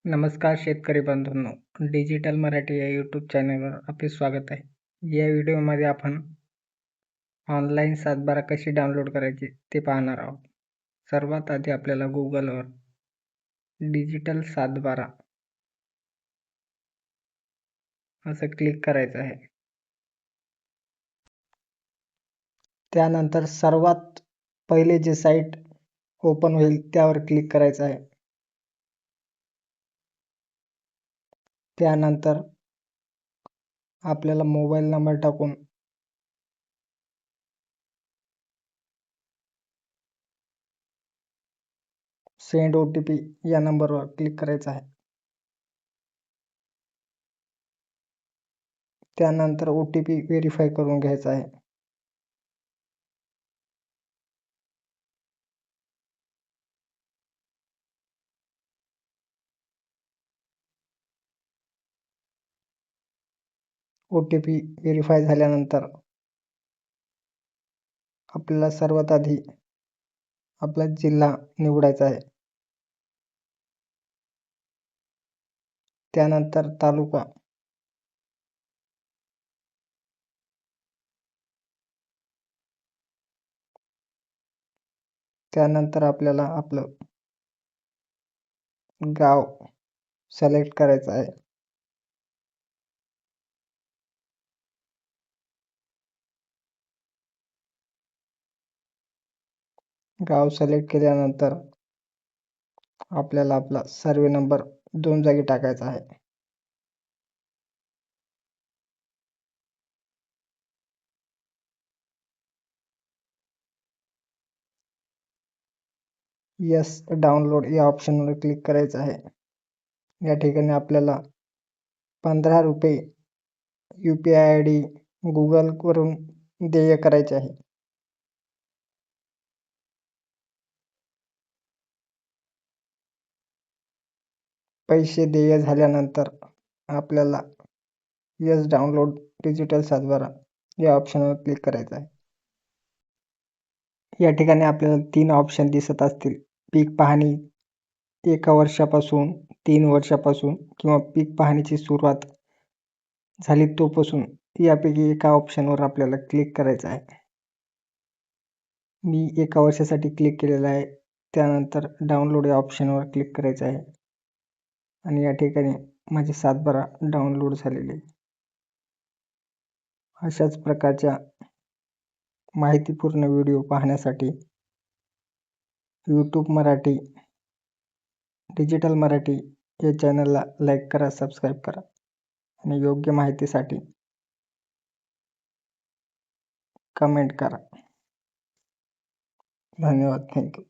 नमस्कार शेतकरी बंधूंनो, डिजिटल मराठी या यूट्यूब चॅनलवर आपले स्वागत आहे. या व्हिडिओमध्ये आपण ऑनलाईन सातबारा कशी डाउनलोड करायची ते पाहणार आहोत. सर्वात आधी आपल्याला गुगलवर डिजिटल सातबारा असं क्लिक करायचं आहे. त्यानंतर सर्वात पहिले जे साईट ओपन होईल त्यावर क्लिक करायचं आहे. त्यानंतर आपल्याला मोबाईल नंबर टाकून सेंड OTP या नंबरवर क्लिक करायचं आहे. त्यानंतर OTP व्हेरीफाय करून घ्यायचा आहे. OTP व्हेरीफाय झाल्यानंतर आपल्याला सर्वात आधी आपला जिल्हा निवडायचा आहे. त्यानंतर तालुका, त्यानंतर आपल्याला आपलं गाव सिलेक्ट करायचं आहे. गाव सिलेक्ट केल्यानंतर आपल्याला आपला सर्वे नंबर 2 जागी टाकायचा आहे. यस डाउनलोड या ऑप्शनवर क्लिक करायचं आहे. या ठिकाणी आपल्याला 15 रुपये UPI ID गुगल वरून देय करायचे आहे. पैसे देय झाल्यानंतर आपल्याला यस डाउनलोड डिजिटल सातबारा या ऑप्शनवर क्लिक करायचं आहे. या ठिकाणी आपल्याला 3 ऑप्शन दिसत असतील. पीक पाहणी 1 वर्षापासून, 3 वर्षापासून किंवा पीक पाहणीची सुरुवात झाली तोपासून यापैकी एका ऑप्शनवर आपल्याला क्लिक करायचं आहे. मी 1 वर्षासाठी क्लिक केलेलं आहे. त्यानंतर डाउनलोड या ऑप्शनवर क्लिक करायचं आहे आणि या ठिकाणी माझी सातबारा डाउनलोड झालेली आहे. अशाच प्रकारच्या माहितीपूर्ण व्हिडिओ पाहण्यासाठी यूट्यूब मराठी, डिजिटल मराठी या चॅनलला लाईक करा, सबस्क्राईब करा आणि योग्य माहितीसाठी कमेंट करा. धन्यवाद. थँक्यू.